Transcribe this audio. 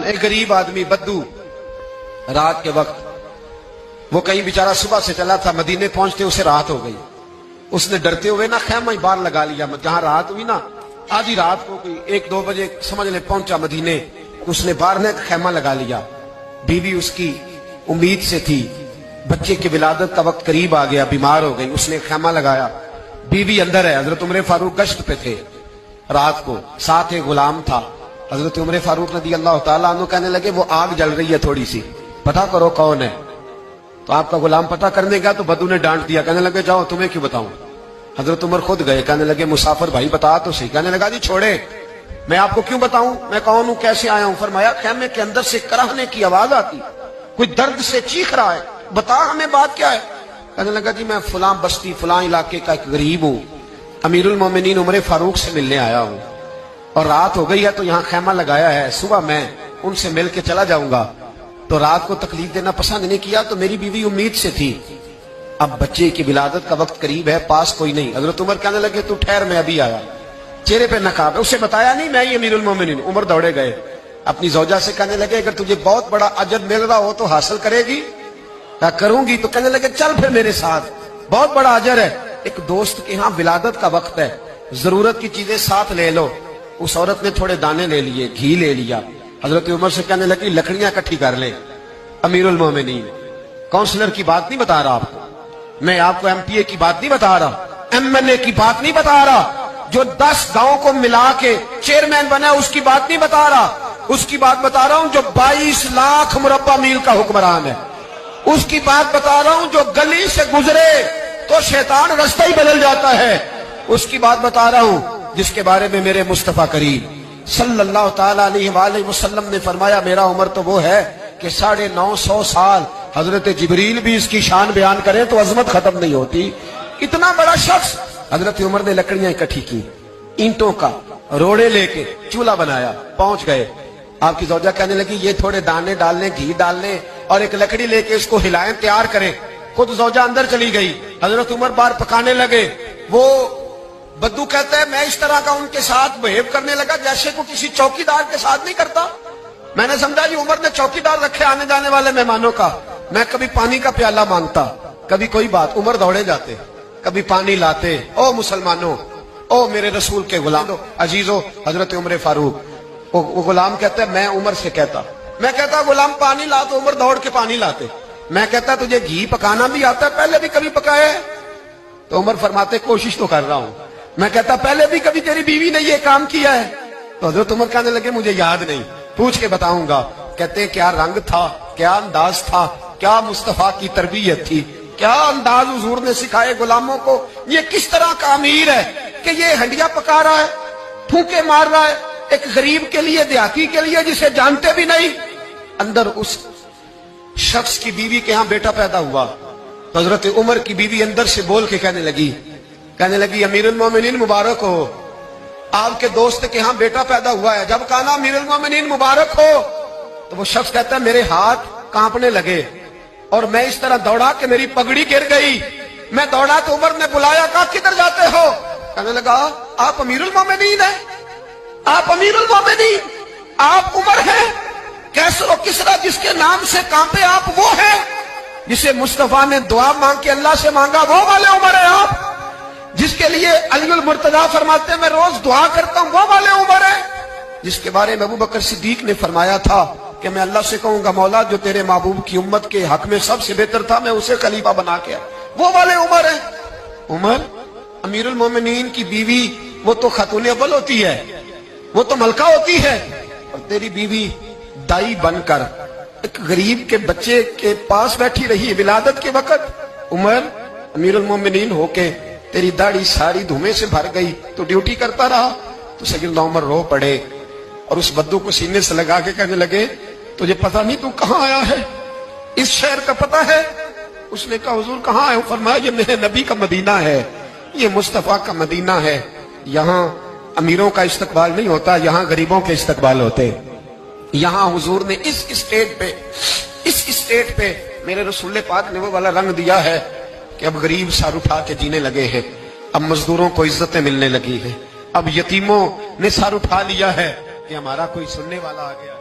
ایک غریب آدمی بدو رات کے وقت وہ کہیں بیچارہ صبح سے چلا تھا، مدینے پہنچتے اسے رات ہو گئی. اس نے ڈرتے ہوئے نا خیمہ ہی باہر لگا لیا. جہاں رات ہوئی نا آدھی رات کو کوئی 1-2 بجے سمجھ لے پہنچا مدینے. اس نے باہر نے خیمہ لگا لیا. بیوی اس کی امید سے تھی، بچے کی ولادت کا وقت قریب آ گیا، بیمار ہو گئی. اس نے خیمہ لگایا، بیوی اندر ہے. حضرت عمر فاروق گشت پہ تھے رات کو، ساتھ ایک غلام تھا. حضرت عمر فاروق رضی اللہ تعالیٰ عنہ کہنے لگے وہ آگ جل رہی ہے تھوڑی سی، پتہ کرو کون ہے. تو آپ کا غلام پتہ کرنے گیا تو بدو نے ڈانٹ دیا، کہنے لگے جاؤ تمہیں کیوں بتاؤں. حضرت عمر خود گئے، کہنے لگے مسافر بھائی بتا تو صحیح. کہنے لگا جی چھوڑے، میں آپ کو کیوں بتاؤں، میں کون ہوں، کیسے آیا ہوں. فرمایا خیمے کے اندر سے کراہنے کی آواز آتی، کوئی درد سے چیخ رہا ہے، بتا ہمیں بات کیا ہے. کہنے لگا جی میں فلاں بستی فلاں علاقے کا ایک غریب ہوں، امیر المومنین عمر فاروق سے ملنے آیا ہوں، اور رات ہو گئی ہے تو یہاں خیمہ لگایا ہے، صبح میں ان سے مل کے چلا جاؤں گا. تو رات کو تکلیف دینا پسند نہیں کیا، تو میری بیوی امید سے تھی، اب بچے کی ولادت کا وقت قریب ہے، پاس کوئی نہیں. حضرت عمر کہنے لگے تو ٹھہر میں ابھی آیا. چہرے پہ نقاب ہے، اسے بتایا نہیں میں ہی امیر المومنین. عمر دوڑے گئے اپنی زوجہ سے، کہنے لگے اگر تجھے بہت بڑا اجر مل رہا ہو تو حاصل کرے گی. کہا کروں گی. تو کہنے لگے چل پھر میرے ساتھ، بہت بڑا اجر ہے. ایک دوست کے ہاں ولادت کا وقت ہے، ضرورت کی چیزیں ساتھ لے لو. اس عورت نے تھوڑے دانے لے لیے، گھی لے لیا. حضرت عمر سے کہنے لگی لکڑیاں اکٹھی کر لیں. امیر المومنین، کونسلر کی بات نہیں بتا رہا آپ کو، میں آپ کو MP کی بات نہیں بتا رہا، MLA کی بات نہیں بتا رہا، جو 10 گاؤں کو ملا کے چیئرمین بنا اس کی بات نہیں بتا رہا. اس کی بات بتا رہا ہوں جو 22 لاکھ مربع میل کا حکمران ہے. اس کی بات بتا رہا ہوں جو گلی سے گزرے تو شیطان رستہ ہی بدل جاتا ہے. اس کی بات بتا رہا ہوں جس کے بارے میں میرے مصطفیٰ کریم صلی اللہ تعالیٰ علیہ وآلہ وسلم نے فرمایا میرا عمر تو وہ ہے کہ 950 سال حضرت جبریل بھی اس کی شان بیان کریں تو عظمت ختم نہیں ہوتی. اتنا بڑا شخص. حضرت عمر نے لکڑیاں اکٹھی کی، اینٹوں کا روڑے لے کے چولہا بنایا، پہنچ گئے. آپ کی زوجہ کہنے لگی یہ تھوڑے دانے ڈال لیں، گھی ڈال لیں، اور ایک لکڑی لے کے اس کو ہلائیں، تیار کریں. خود زوجہ اندر چلی گئی. حضرت عمر باہر پکانے لگے. وہ بدو کہتا ہے میں اس طرح کا ان کے ساتھ بہیو کرنے لگا جیسے کو کسی چوکیدار کے ساتھ نہیں کرتا. میں نے سمجھا جی عمر نے چوکیدار رکھے آنے جانے والے مہمانوں کا. میں کبھی پانی کا پیالہ مانگتا، کبھی کوئی بات، عمر دوڑے جاتے، کبھی پانی لاتے. او مسلمانوں، او میرے رسول کے غلام عزیزو، حضرت عمر فاروق. وہ غلام کہتا ہے میں عمر سے کہتا، میں کہتا غلام پانی لا تو عمر دوڑ کے پانی لاتے. میں کہتا تجھے گھی پکانا بھی آتا ہے، پہلے بھی کبھی پکایا ہے؟ تو عمر فرماتے کوشش تو کر رہا ہوں. میں کہتا پہلے بھی کبھی تیری بیوی نے یہ کام کیا ہے؟ تو حضرت عمر کہنے لگے مجھے یاد نہیں، پوچھ کے بتاؤں گا. کہتے ہیں کیا رنگ تھا، کیا انداز تھا، کیا مصطفیٰ کی تربیت تھی، کیا انداز حضور نے سکھائے غلاموں کو. یہ کس طرح کا امیر ہے کہ یہ ہنڈیا پکا رہا ہے، پھونکے مار رہا ہے ایک غریب کے لیے، دیہاتی کے لیے جسے جانتے بھی نہیں. اندر اس شخص کی بیوی کے ہاں بیٹا پیدا ہوا تو حضرت عمر کی بیوی اندر سے بول کے کہنے لگی امیر المومنین مبارک ہو، آپ کے دوست کے ہاں بیٹا پیدا ہوا ہے. جب کہا نا امیر المومنین مبارک ہو تو وہ شخص کہتا ہے میرے ہاتھ کانپنے لگے اور میں اس طرح دوڑا کہ میری پگڑی گر گئی. میں دوڑا تو عمر نے بلایا، کہا کدھر جاتے ہو؟ کہنے لگا آپ امیر المومنین ہیں، آپ امیر المومنین، آپ عمر ہیں. کیسر و کسرا جس کے نام سے کانپے آپ وہ ہیں، جسے مصطفیٰ نے دعا مانگ کے اللہ سے مانگا وہ والے عمر ہیں آپ، جس کے لیے علی المرتضیٰ فرماتے ہیں میں روز دعا کرتا ہوں وہ والے عمر ہیں، جس کے بارے میں ابو بکر صدیق نے فرمایا تھا کہ میں اللہ سے کہوں گا مولا جو تیرے محبوب کی امت کے حق میں سب سے بہتر تھا میں اسے خلیفہ بنا کے وہ والے عمر ہیں. عمر امیر المومنین کی بیوی وہ تو خاتون اول ہوتی ہے، وہ تو ملکہ ہوتی ہے، اور تیری بیوی دائی بن کر ایک غریب کے بچے کے پاس بیٹھی رہی ولادت کے وقت. عمر امیر المومنین ہو کے تیری داڑھی ساری دھومے سے بھر گئی تو ڈیوٹی کرتا رہا. تو سیدنا عمر رو پڑے اور اس بدو کو سینے سے لگا کے کہنے لگے تجھے پتہ نہیں تو کہاں آیا ہے، اس شہر کا پتہ ہے؟ اس نے کہا حضور کہاں ہے؟ فرمایا یہ میرے نبی کا مدینہ ہے، یہ مصطفیٰ کا مدینہ ہے. یہاں امیروں کا استقبال نہیں ہوتا، یہاں غریبوں کے استقبال ہوتے. یہاں حضور نے اس اسٹیٹ پہ میرے رسول پاک نے وہ والا رنگ دیا ہے کہ اب غریب سر اٹھا کے جینے لگے ہیں، اب مزدوروں کو عزتیں ملنے لگی ہیں، اب یتیموں نے سر اٹھا لیا ہے کہ ہمارا کوئی سننے والا آ گیا.